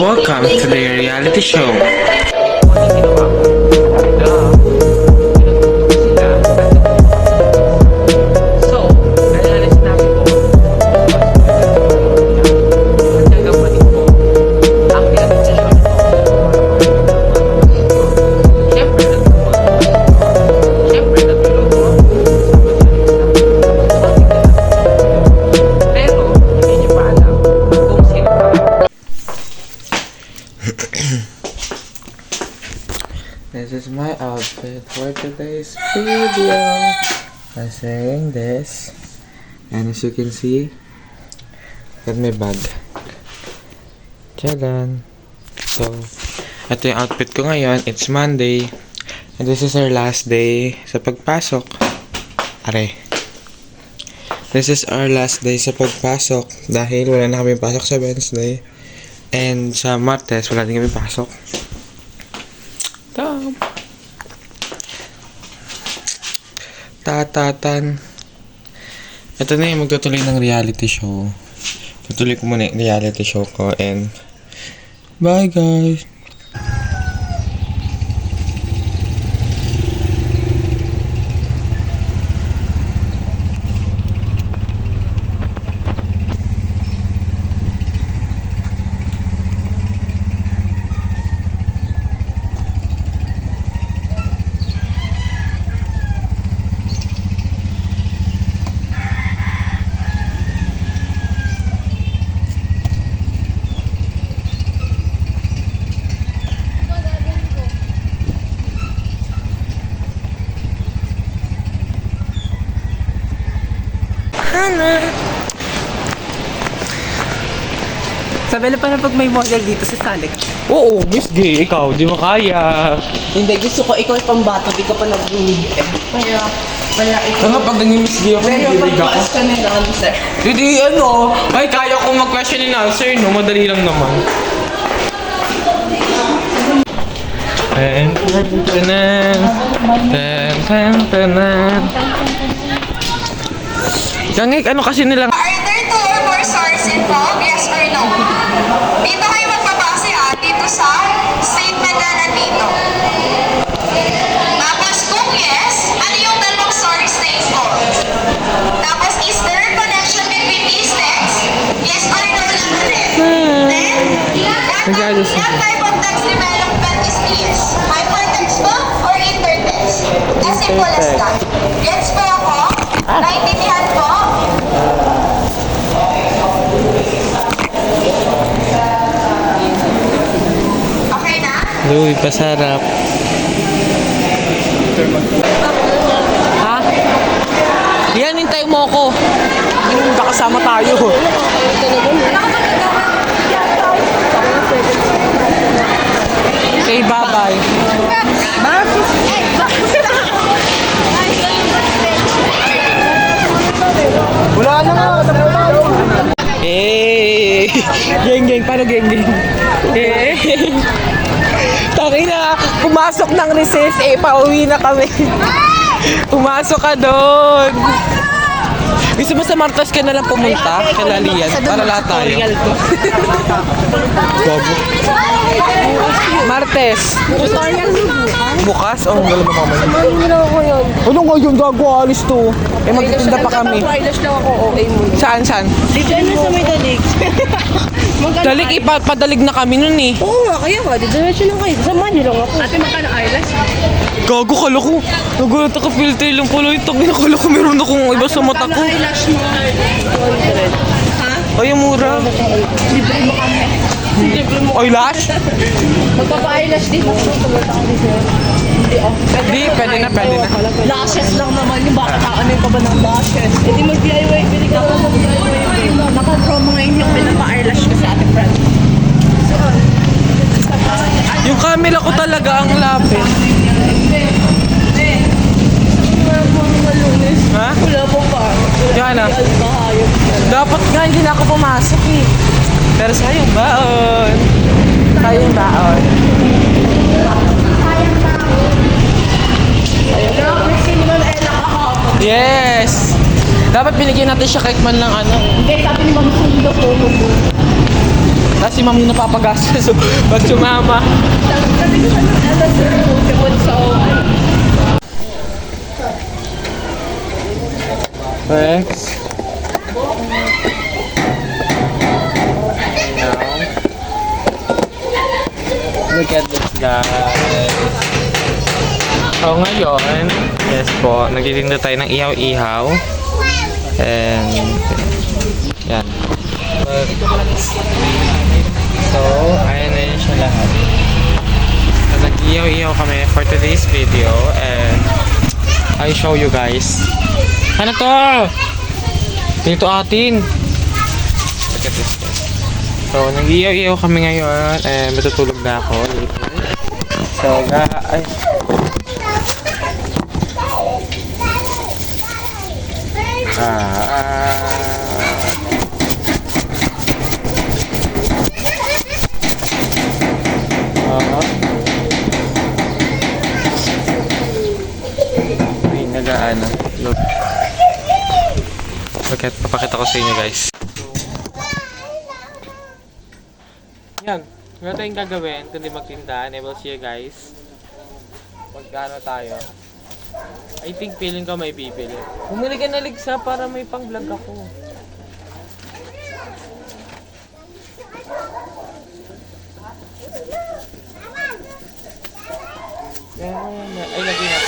Welcome to the reality show. This is my outfit for today's video. I'm saying this, and as you can see, got my bag. Tchadan! So, ito yung outfit ko ngayon. It's Monday, and this is our last day sa pagpasok. Are. This is our last day sa pagpasok dahil wala na kami pasok sa Wednesday, and sa Martes wala din kami pasok. Tatatan. Ito na yung magtutuloy ng reality show. Tutuloy ko muna yung reality show ko and bye guys! Sabi na pa na pag may model dito sa Salik. Oo, Miss Gay, ikaw, di mo kaya. Hindi, gusto ko ikaw pang bata, di ka pa nag-unig. Kaya ikaw. Nga pag naging Miss Gay ako, Pero nag-ilig ako. pag-pass ka na lang, sir. Hindi, ay kaya ko mag-question and answer, no? Madali lang naman. Gangik, ano kasi nilang... Are there two or more stars involved? Yes or no? Dito kayo magpapase dito sa statement na nandito. Tapos kung yes, ano yung dalawang stars na involved? Tapos is there a connection between these texts? Yes or no lang rin. Then, what type of text development is this? Hypertextual or intertext? As simple as that. Gets po ako? Naintindihan po? Okay na? Uy, pasarap. Ha? Yan, hintay mo ako. Kakasama tayo. Okay, bye-bye. Wala na nga. Eh, geng, paano geng? Eh, Taki na, pumasok ng recess, pauwi na kami. Pumasok ka doon. Gusto mo sa Martes ka na lang pumunta? Kay Lalian, para lahat tayo. bobo. Martes. Bukas? Oh, wala mo mamaya. Ano nga yun? Gago, alis to. Eh, magtitinda pa kami. Eyelash lang ako, okay mo. Saan? Dito na sa may dalig. Dalig, ipapadalig na kami nun eh. Oo nga, kaya nga, diretso lang kayo. Samahan niyo lang ako. Ate, magkano eyelash? Gago, kala ko. Nagulat ako, filter lang pala ito. Kala ko meron akong iba sa mata ko. Eyelash mo. 200. Ha? Ay, ang mura. Libre mo kami. Libre mo. Eyelash? Magpapa-eyelash din ako. Tumunta kami sa'yo. Hindi, oh. Di, pwede na. Lashes lang naman yung baka ano pa ba ng lashes. Hindi mag-DIY, pili ka lang mag-DIY. Naka-promo ngayon yung pinapa-eyelash ko sa ating friend. Yung camera ko talaga ang lapit. Ha? Wala pa pa. Yan na. Alpahayop. Dapat nga, hindi na ako pumasok eh. Pero sayang baon. Tayo yung baon. Yes! Dapat binigyan natin siya kahit man lang ano. Hindi, sabi ni Mami Sundo po. Tapos si ma'am yung napapagastos. So, pag sumama. Sabi ko sa mga alas removable, so Rex. Look at this guys. So ngayon, yes po, nagtitinda tayo ng ihaw-ihaw. And yan. So, ayan na yun siya lahat. So, nag-ihaw-ihaw kami for today's video and I show you guys. Ano to? Dito atin. Look at this guys. So, nag-iyaw-iyaw kami ngayon and matutulog na ako later. So, ay. Ay, nag-aano. Look. Look at, papakita ko sa inyo guys. Yan. Wala tayong gagawin kundi magtinda and I will see you guys. Magkano tayo. I think feeling ko may bibili. Bumili ka na ligsa para may pang vlog ako. Yan. Ay, lagay na.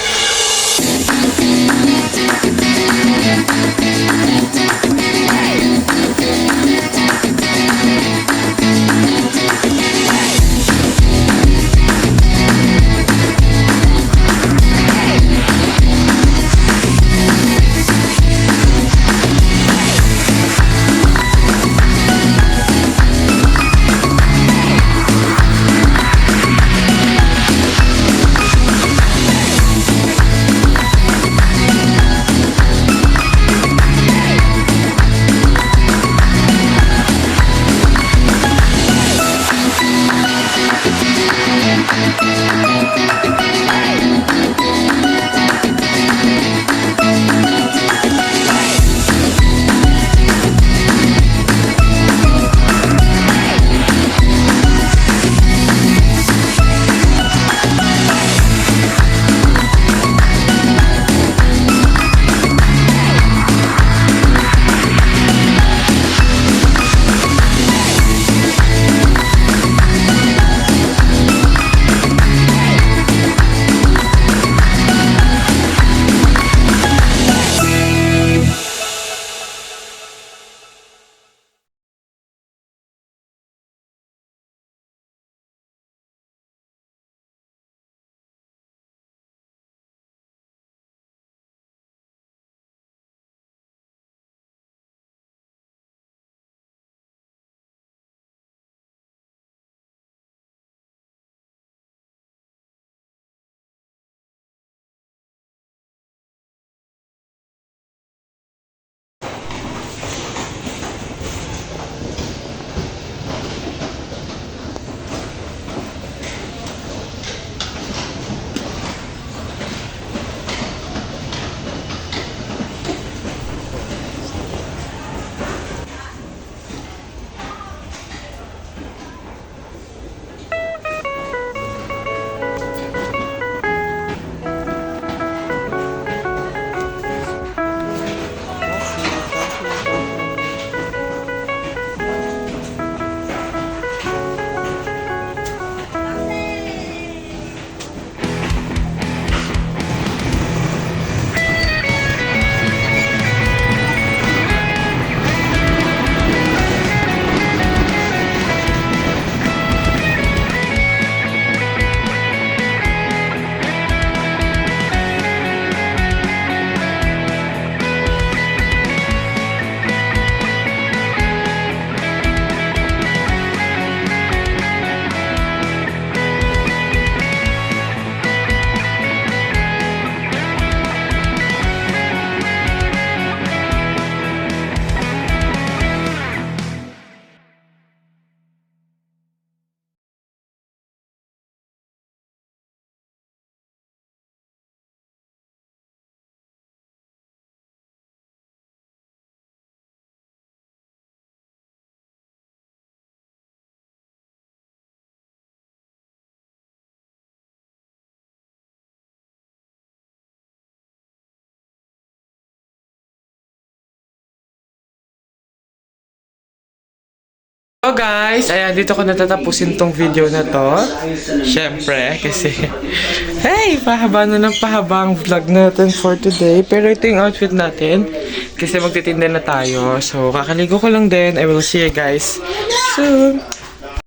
So guys, ayan, dito ko natatapusin tong video na to. Siyempre, kasi hey, pahaba na ng pahaba ang vlog natin for today. Pero ito yung outfit natin. Kasi magtitinda na tayo. So, kakaligo ko lang din. I will see you guys soon.